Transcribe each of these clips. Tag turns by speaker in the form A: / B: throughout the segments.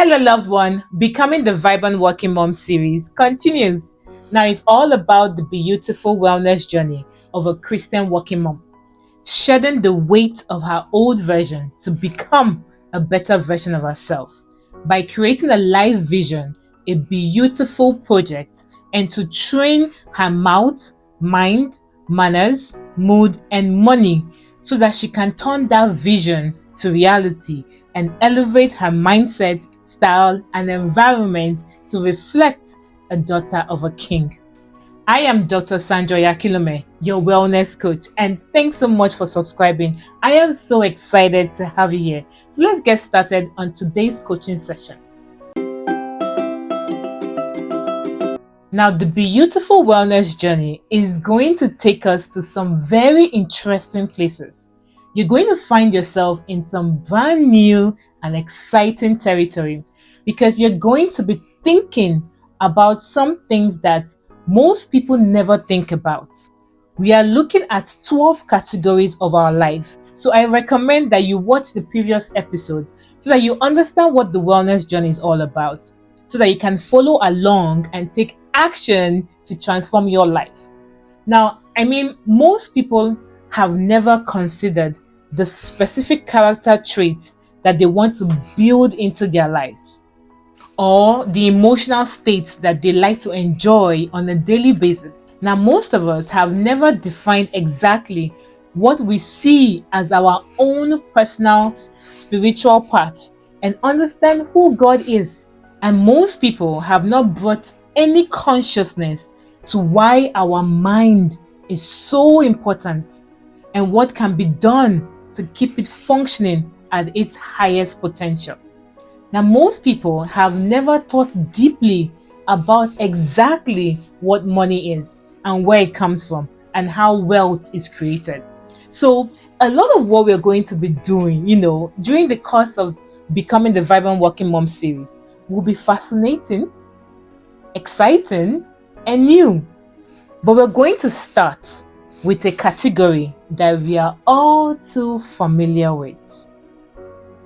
A: Hello, loved one. Becoming the Vibrant Working Mom series continues. Now it's all about the beautiful wellness journey of a Christian working mom, shedding the weight of her old version to become a better version of herself by creating a life vision, a beautiful project, and to train her mouth, mind, manners, mood, and money so that she can turn that vision to reality and elevate her mindset, style, and environment to reflect a daughter of a king. I am Dr. Sandra Yakilome, your wellness coach, and thanks so much for subscribing. I am so excited to have you here. So let's get started on today's coaching session. Now, the beautiful wellness journey is going to take us to some very interesting places. You're going to find yourself in some brand new and exciting territory because you're going to be thinking about some things that most people never think about. We are looking at 12 categories of our life. So I recommend that you watch the previous episode so that you understand what the wellness journey is all about, so that you can follow along and take action to transform your life. Now, most people have never considered the specific character traits that they want to build into their lives, or the emotional states that they like to enjoy on a daily basis. Now, most of us have never defined exactly what we see as our own personal spiritual path and understand who God is. And most people have not brought any consciousness to why our mind is so important and what can be done to keep it functioning at its highest potential. Now, most people have never thought deeply about exactly what money is and where it comes from and how wealth is created. So, a lot of what we're going to be doing, during the course of Becoming the Vibrant Working Mom series will be fascinating, exciting, and new. But we're going to start with a category that we are all too familiar with.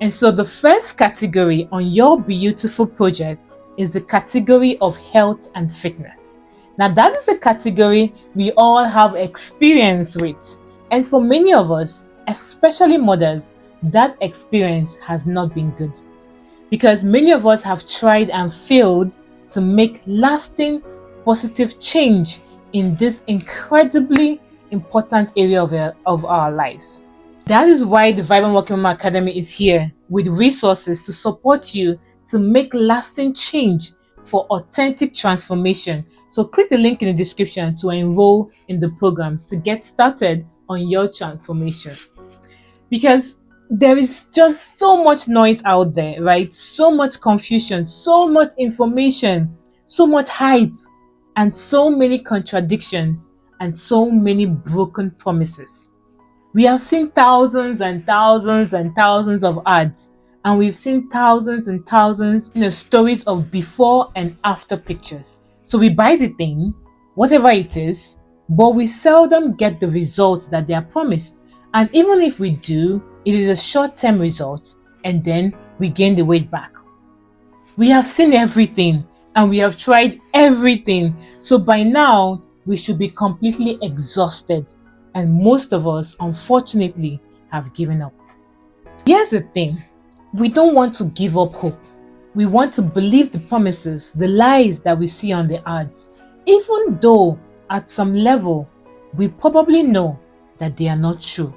A: And so the first category on your beautiful project is the category of health and fitness. Now, that is a category we all have experience with. And for many of us, especially mothers, that experience has not been good. Because many of us have tried and failed to make lasting positive change in this incredibly important area of our lives. That is why the Vibrant Working Mom Academy is here with resources to support you to make lasting change for authentic transformation. So click the link in the description to enroll in the programs to get started on your transformation. Because there is just so much noise out there, right? So much confusion, so much information, so much hype, and so many contradictions, and so many broken promises. We have seen thousands and thousands and thousands of ads, and we've seen thousands and thousands, stories of before and after pictures. So we buy the thing, whatever it is, but we seldom get the results that they are promised. And even if we do, it is a short-term result, and then we gain the weight back. We have seen everything, and we have tried everything. So by now, we should be completely exhausted. And most of us, unfortunately, have given up. Here's the thing. We don't want to give up hope. We want to believe the promises, the lies that we see on the ads, even though at some level, we probably know that they are not true.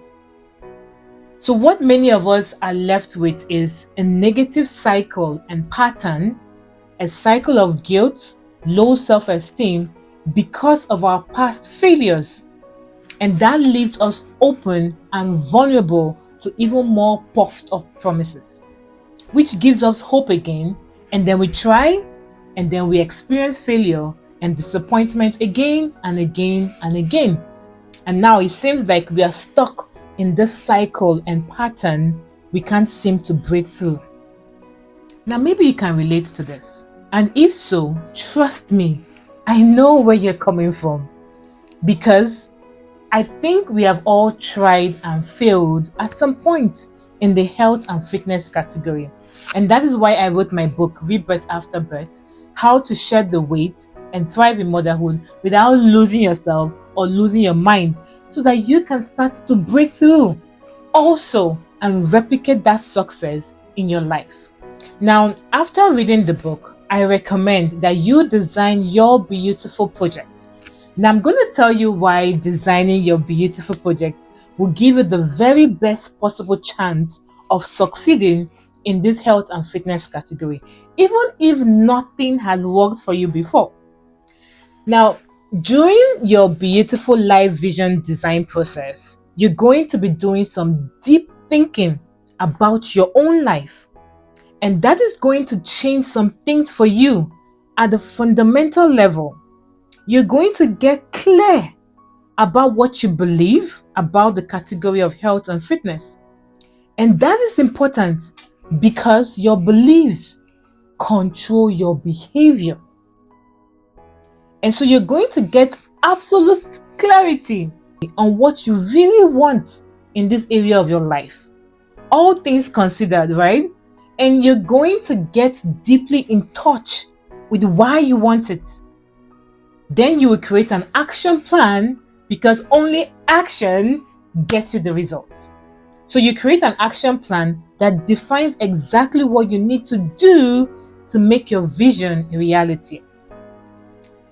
A: So what many of us are left with is a negative cycle and pattern, a cycle of guilt, low self-esteem because of our past failures. And that leaves us open and vulnerable to even more puffed up promises, which gives us hope again. And then we try, and then we experience failure and disappointment again and again and again. And now it seems like we are stuck in this cycle and pattern we can't seem to break through. Now, maybe you can relate to this. And if so, trust me, I know where you're coming from. Because I think we have all tried and failed at some point in the health and fitness category. And that is why I wrote my book, Rebirth After Birth: How to Shed the Weight and Thrive in Motherhood Without Losing Yourself or Losing Your Mind, so that you can start to break through also and replicate that success in your life. Now, after reading the book, I recommend that you design your beautiful project. Now, I'm going to tell you why designing your beautiful project will give you the very best possible chance of succeeding in this health and fitness category, even if nothing has worked for you before. Now, during your beautiful life vision design process, you're going to be doing some deep thinking about your own life. And that is going to change some things for you at the fundamental level. You're going to get clear about what you believe about the category of health and fitness. And that is important because your beliefs control your behavior. And so you're going to get absolute clarity on what you really want in this area of your life. All things considered, right? And you're going to get deeply in touch with why you want it. Then you will create an action plan, because only action gets you the results. So you create an action plan that defines exactly what you need to do to make your vision a reality.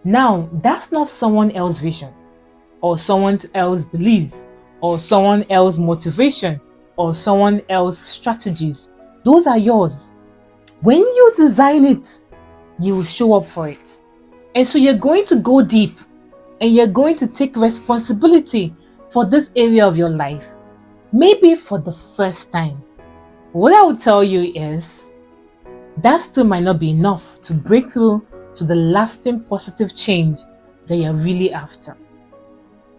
A: Now, that's not someone else's vision, or someone else's beliefs, or someone else's motivation, or someone else's strategies. Those are yours. When you design it, you will show up for it. And so you're going to go deep, and you're going to take responsibility for this area of your life, maybe for the first time. What I will tell you is that still might not be enough to break through to the lasting positive change that you're really after.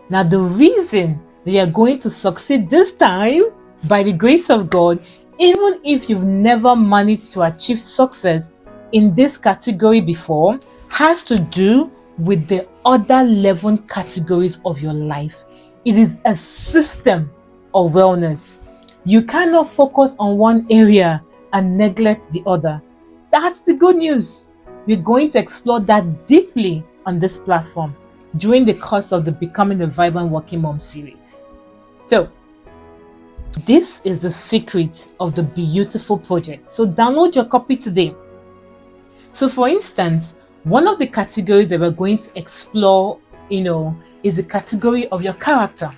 A: Now, the reason that you're going to succeed this time, by the grace of God, even if you've never managed to achieve success in this category before, has to do with the other 11 categories of your life. It is a system of wellness. You cannot focus on one area and neglect the other. That's the good news. We're going to explore that deeply on this platform during the course of the Becoming a Vibrant Working Mom series. So, this is the secret of the beautiful project. So download your copy today. So for instance, one of the categories that we're going to explore, is the category of your character.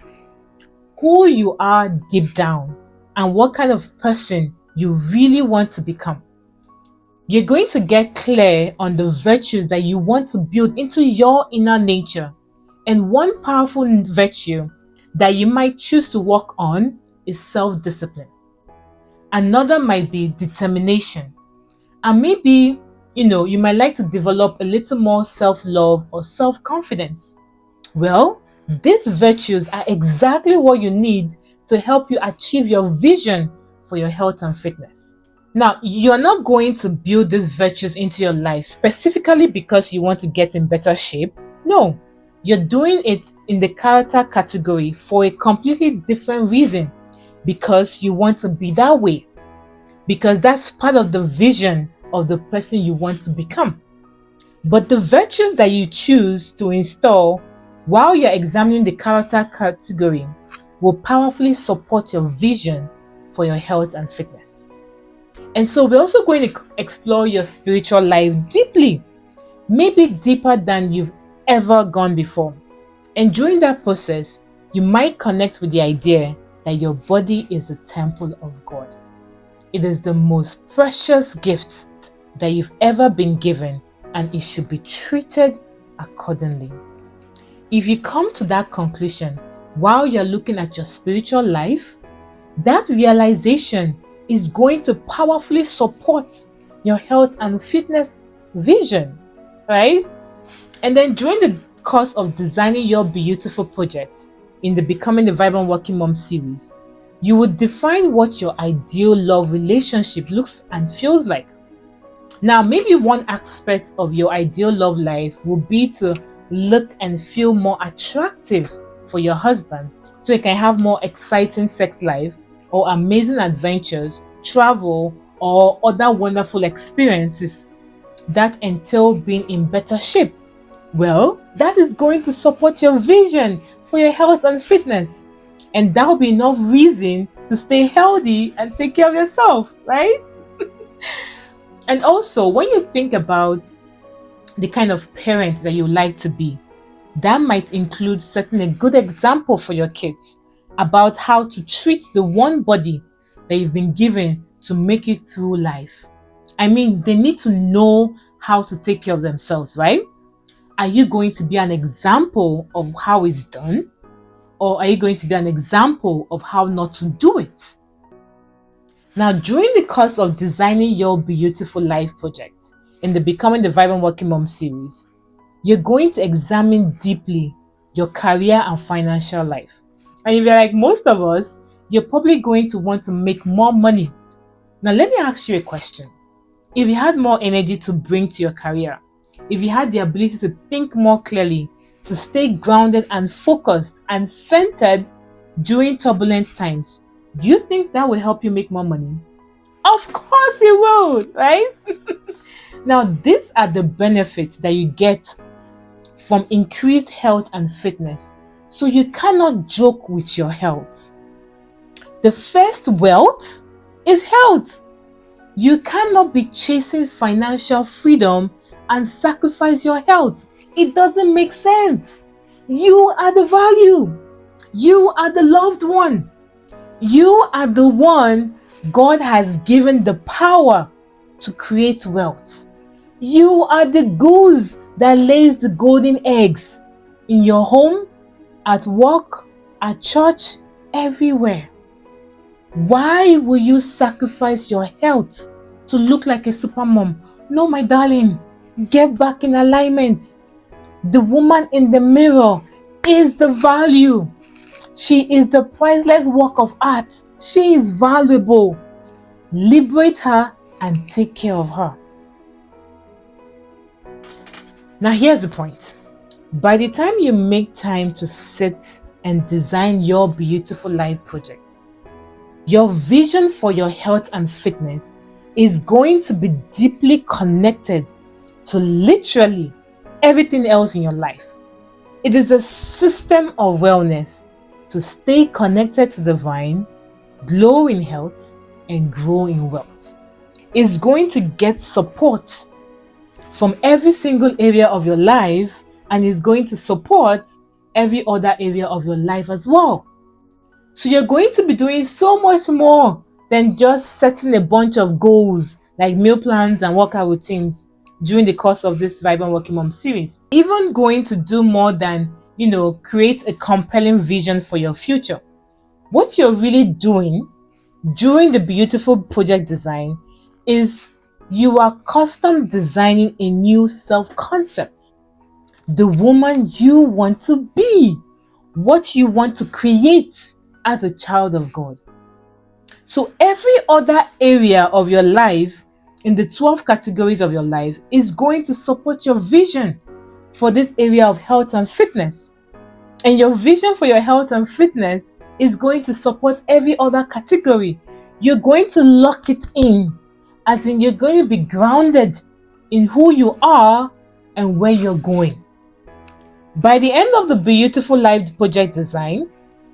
A: Who you are deep down and what kind of person you really want to become. You're going to get clear on the virtues that you want to build into your inner nature. And one powerful virtue that you might choose to work on is self-discipline. Another might be determination. And maybe, you might like to develop a little more self-love or self-confidence. Well, these virtues are exactly what you need to help you achieve your vision for your health and fitness. Now, you're not going to build these virtues into your life specifically because you want to get in better shape. No, you're doing it in the character category for a completely different reason, because you want to be that way, because that's part of the vision of the person you want to become. But the virtues that you choose to install while you're examining the character category will powerfully support your vision for your health and fitness. And so we're also going to explore your spiritual life deeply, maybe deeper than you've ever gone before. And during that process, you might connect with the idea that your body is a temple of God. It is the most precious gift that you've ever been given, and it should be treated accordingly. If you come to that conclusion while you're looking at your spiritual life, that realization is going to powerfully support your health and fitness vision, right? And then during the course of designing your beautiful project in the Becoming a Vibrant Working Mom series, you would define what your ideal love relationship looks and feels like. Now, maybe one aspect of your ideal love life will be to look and feel more attractive for your husband, so you can have more exciting sex life or amazing adventures, travel, or other wonderful experiences that entail being in better shape? Well, that is going to support your vision for your health and fitness. And that will be enough reason to stay healthy and take care of yourself, right? And also, when you think about the kind of parent that you like to be, that might include setting a good example for your kids about how to treat the one body that you've been given to make it through life. I mean, they need to know how to take care of themselves, right? Are you going to be an example of how it's done? Or are you going to be an example of how not to do it? Now, during the course of designing your beautiful life project in the Becoming the Vibrant Working Mom series, you're going to examine deeply your career and financial life. And if you're like most of us, you're probably going to want to make more money. Now, let me ask you a question. If you had more energy to bring to your career, if you had the ability to think more clearly, to stay grounded and focused and centered during turbulent times, do you think that would help you make more money? Of course it would, right? Now, these are the benefits that you get from increased health and fitness. So you cannot joke with your health. The first wealth is health. You cannot be chasing financial freedom and sacrifice your health. It doesn't make sense. You are the value. You are the loved one. You are the one God has given the power to create wealth. You are the goose that lays the golden eggs in your home, at work, at church, everywhere. Why will you sacrifice your health to look like a supermom? No, my darling, get back in alignment. The woman in the mirror is the value. She is the priceless work of art. She is valuable. Liberate her and take care of her. Now, here's the point. By the time you make time to sit and design your beautiful life project, your vision for your health and fitness is going to be deeply connected to literally everything else in your life. It is a system of wellness to stay connected to the vine, glow in health, and grow in wealth. It's going to get support from every single area of your life, and is going to support every other area of your life as well. So you're going to be doing so much more than just setting a bunch of goals like meal plans and workout routines during the course of this Vibrant Working Mom series. Even going to do more than, create a compelling vision for your future. What you're really doing during the beautiful project design is you are custom designing a new self-concept. The woman you want to be, what you want to create as a child of God. So every other area of your life in the 12 categories of your life is going to support your vision for this area of health and fitness. And your vision for your health and fitness is going to support every other category. You're going to lock it in, as in you're going to be grounded in who you are and where you're going. By the end of the beautiful life project design,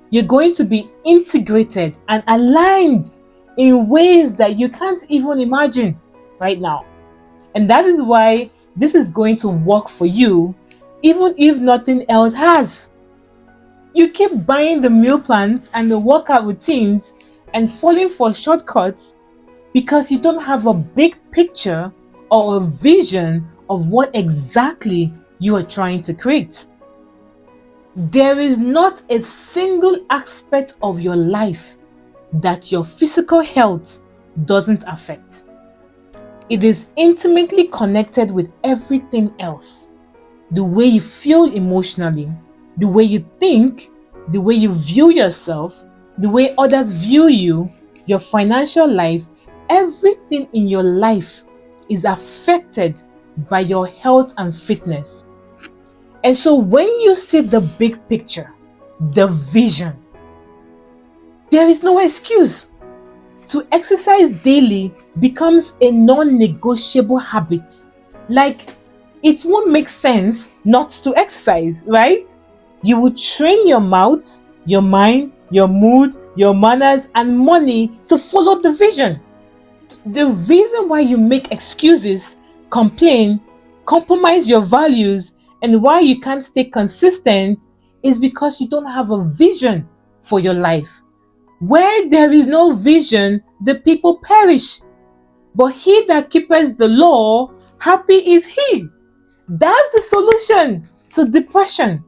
A: you're going to be integrated and aligned in ways that you can't even imagine right now. And that is why this is going to work for you, even if nothing else has. You keep buying the meal plans and the workout routines and falling for shortcuts because you don't have a big picture or a vision of what exactly you are trying to create. There is not a single aspect of your life that your physical health doesn't affect. It is intimately connected with everything else. The way you feel emotionally, the way you think, the way you view yourself, the way others view you, your financial life, everything in your life is affected by your health and fitness. And so when you see the big picture, the vision, There is no excuse. To exercise daily becomes a non-negotiable habit. Like, it won't make sense not to exercise, right? You will train your mouth, your mind, your mood, your manners, and money to follow the vision. The reason why you make excuses, complain, compromise your values, and why you can't stay consistent is because you don't have a vision for your life. Where there is no vision, the people perish. But he that keepeth the law, happy is he. That's the solution to depression.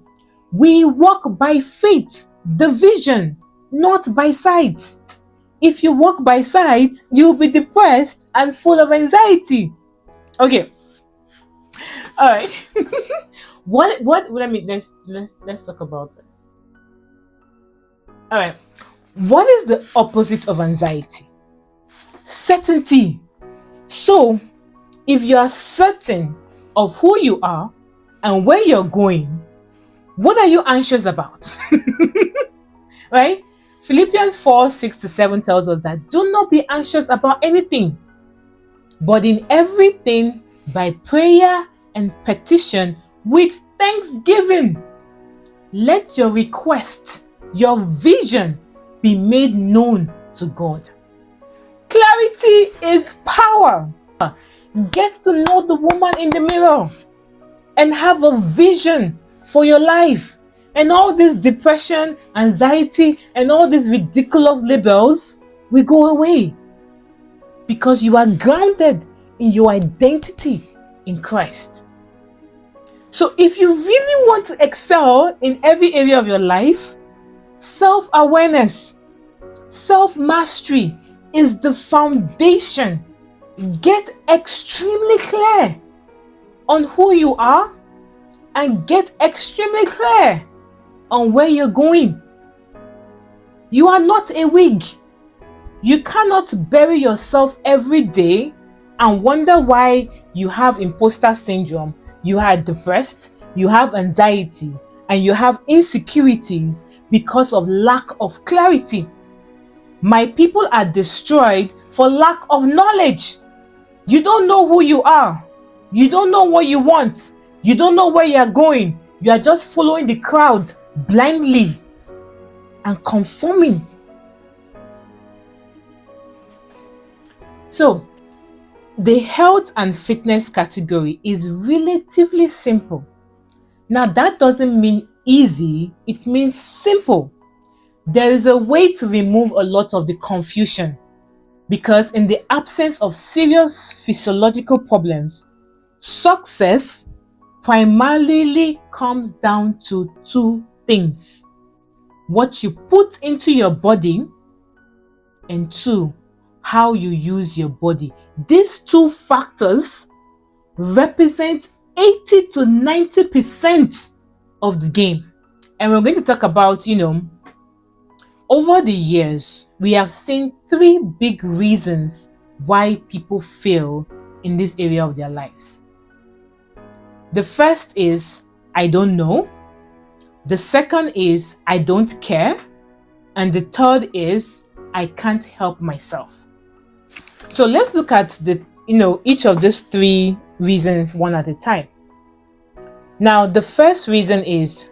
A: We walk by faith, the vision, not by sight. If you walk by sight, you'll be depressed and full of anxiety. Okay. All right. what let me let's talk about this. All right. What is the opposite of anxiety? Certainty. So, if you are certain of who you are and where you're going, what are you anxious about? Right? Philippians 4:6-7 tells us that do not be anxious about anything, but in everything by prayer and petition with thanksgiving. Let your request, your vision be made known to God. Clarity is power. Get to know the woman in the mirror and have a vision for your life. And all this depression, anxiety, and all these ridiculous labels will go away because you are grounded in your identity in Christ. So if you really want to excel in every area of your life, self-awareness, self-mastery is the foundation. Get extremely clear on who you are and get extremely clear on where you're going. You are not a wig. You cannot bury yourself every day and wonder why you have imposter syndrome, you are depressed, you have anxiety, and you have insecurities because of lack of clarity. My people are destroyed for lack of knowledge. You don't know who you are. You don't know what you want. You don't know where you are going. You are just following the crowd blindly and conforming. So, the health and fitness category is relatively simple. Now, that doesn't mean easy, it means simple. There is a way to remove a lot of the confusion because in the absence of serious physiological problems, success primarily comes down to two things: what you put into your body, and two, how you use your body. These two factors represent 80 to 90% of the game. And we're going to talk about, over the years, we have seen three big reasons why people fail in this area of their lives. The first is, I don't know. The second is, I don't care. And the third is, I can't help myself. So let's look at each of these three reasons one at a time. Now, the first reason is,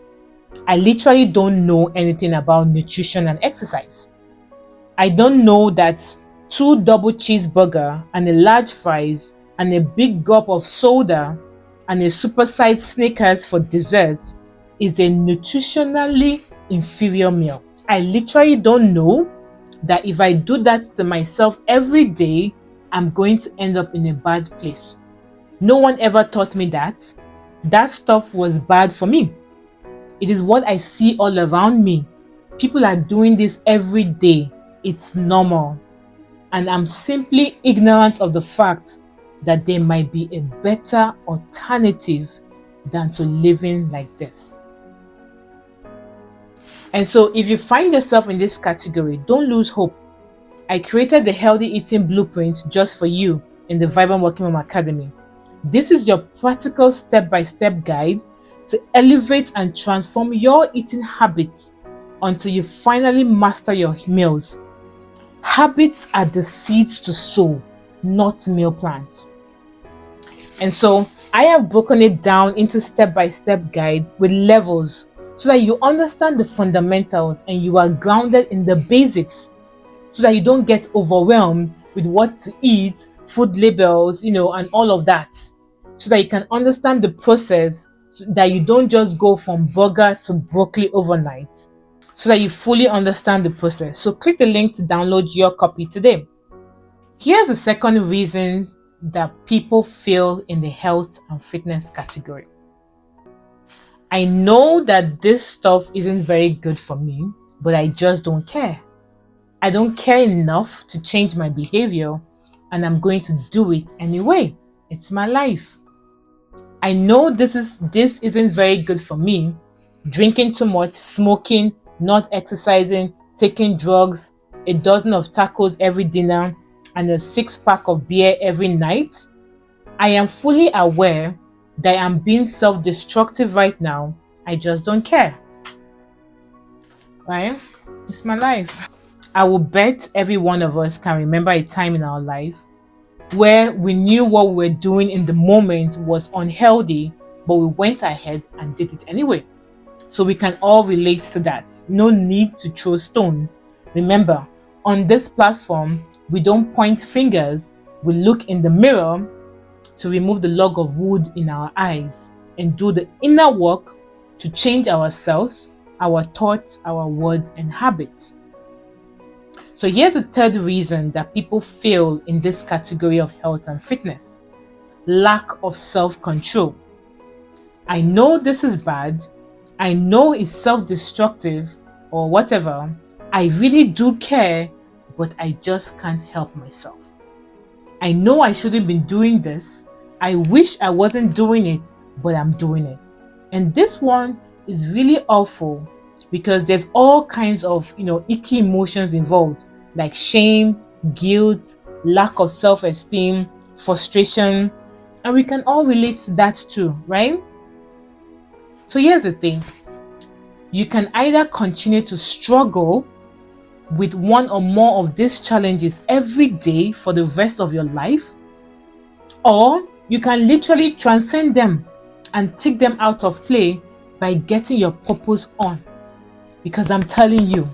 A: I literally don't know anything about nutrition and exercise. I don't know that 2 double cheeseburger and a large fries and a big gulp of soda and a supersized Snickers for dessert is a nutritionally inferior meal. I literally don't know that if I do that to myself every day, I'm going to end up in a bad place. No one ever taught me that. That stuff was bad for me. It is what I see all around me. People are doing this every day. It's normal. And I'm simply ignorant of the fact that there might be a better alternative than to living like this. And so if you find yourself in this category, don't lose hope. I created the Healthy Eating Blueprint just for you in the Vibrant Working Mom Academy. This is your practical step-by-step guide to elevate and transform your eating habits until you finally master your meals. Habits are the seeds to sow, not meal plans. And so I have broken it down into step-by-step guide with levels so that you understand the fundamentals and you are grounded in the basics so that you don't get overwhelmed with what to eat, food labels, and all of that. So that you can understand the process so that you don't just go from burger to broccoli overnight. So that you fully understand the process. So click the link to download your copy today. Here's the second reason that people fail in the health and fitness category. I know that this stuff isn't very good for me, but I just don't care. I don't care enough to change my behavior, and I'm going to do it anyway. It's my life. I know this isn't very good for me. Drinking too much, smoking, not exercising, taking drugs, a dozen of tacos every dinner, and a 6-pack of beer every night. I am fully aware that I'm being self-destructive right now. I just don't care. Right? It's my life. I will bet every one of us can remember a time in our life where we knew what we were doing in the moment was unhealthy, but we went ahead and did it anyway. So we can all relate to that. No need to throw stones. Remember, on this platform, we don't point fingers. We look in the mirror to remove the log of wood in our eyes and do the inner work to change ourselves, our thoughts, our words, and habits. So here's the third reason that people fail in this category of health and fitness: lack of self-control. I know this is bad. I know it's self-destructive or whatever. I really do care, but I just can't help myself. I know I shouldn't be doing this. I wish I wasn't doing it, but I'm doing it. And this one is really awful because there's all kinds of, icky emotions involved, like shame, guilt, lack of self-esteem, frustration, and we can all relate to that too, right? So here's the thing. You can either continue to struggle with one or more of these challenges every day for the rest of your life, or you can literally transcend them and take them out of play by getting your purpose on. Because I'm telling you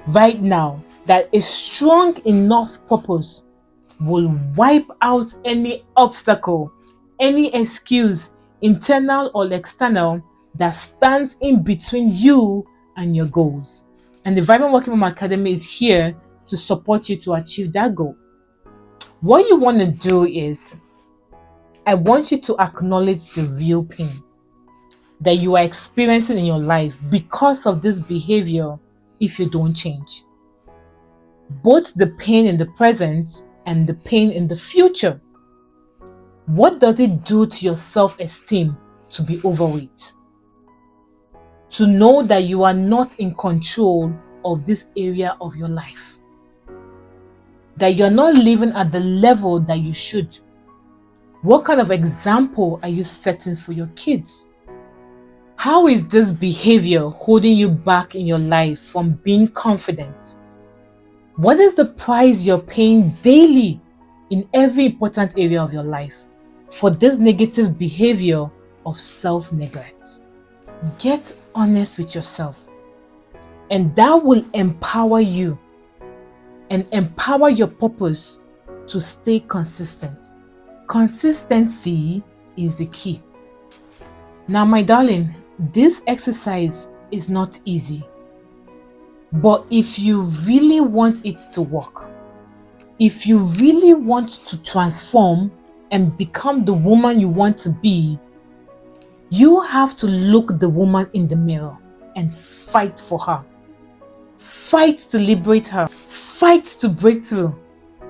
A: right now that a strong enough purpose will wipe out any obstacle, any excuse, internal or external, that stands in between you and your goals. And the Vibrant Working Mom Academy is here to support you to achieve that goal. What you want to do is, I want you to acknowledge the real pain that you are experiencing in your life because of this behavior if you don't change. Both the pain in the present and the pain in the future. What does it do to your self-esteem to be overweight? To know that you are not in control of this area of your life. That you're not living at the level that you should. What kind of example are you setting for your kids? How is this behavior holding you back in your life from being confident? What is the price you're paying daily in every important area of your life for this negative behavior of self-neglect? Get honest with yourself, and that will empower you and empower your purpose to stay consistent. Consistency is the key. Now, my darling, this exercise is not easy, but if you really want it to work, if you really want to transform and become the woman you want to be, you have to look the woman in the mirror and fight for her. Fight to liberate her. Fight to break through.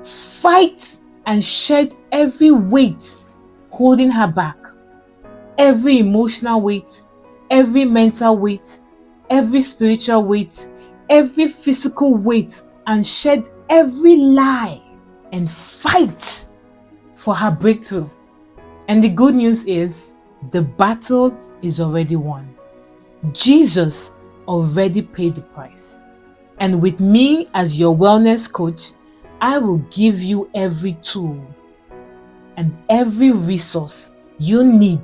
A: Fight and shed every weight holding her back. Every emotional weight, every mental weight, every spiritual weight, every physical weight, and shed every lie and fight for her breakthrough. And the good news is, the battle is already won. Jesus already paid the price. And with me as your wellness coach, I will give you every tool and every resource you need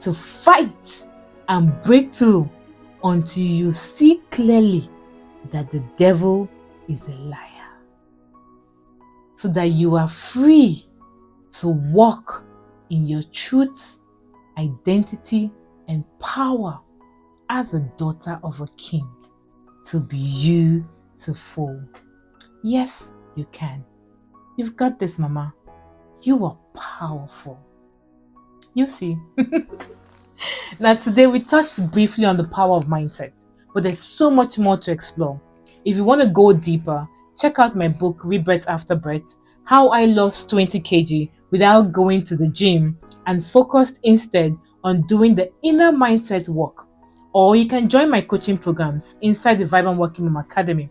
A: to fight and break through until you see clearly that the devil is a liar. So that you are free to walk in your truth, identity, and power as a daughter of a king. To be beautiful. Yes, you can. You've got this, Mama. You are powerful. You see. Now today we touched briefly on the power of mindset, but there's so much more to explore. If you want to go deeper, check out my book Rebirth After Birth: How I Lost 20 kg Without Going to the Gym and Focused Instead on Doing the Inner Mindset Work. Or you can join my coaching programs inside the Vibrant Working Mom Academy,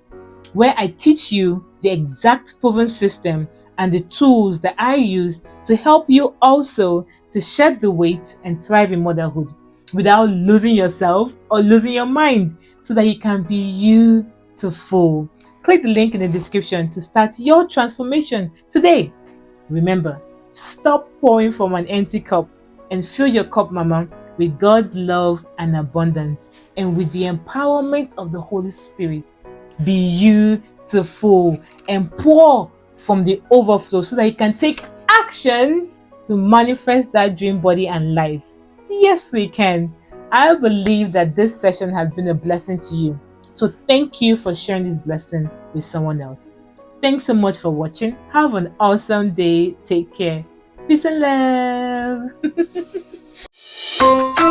A: where I teach you the exact proven system and the tools that I use to help you also to shed the weight and thrive in motherhood without losing yourself or losing your mind, so that you can be beautiful. Click the link in the description to start your transformation today. Remember, stop pouring from an empty cup and fill your cup, Mama, with God's love and abundance, and with the empowerment of the Holy Spirit. Be beautiful and pour from the overflow so that you can take action to manifest that dream body and life. Yes, we can. I believe that this session has been a blessing to you. So thank you for sharing this blessing with someone else. Thanks so much for watching. Have an awesome day. Take care. Peace and love.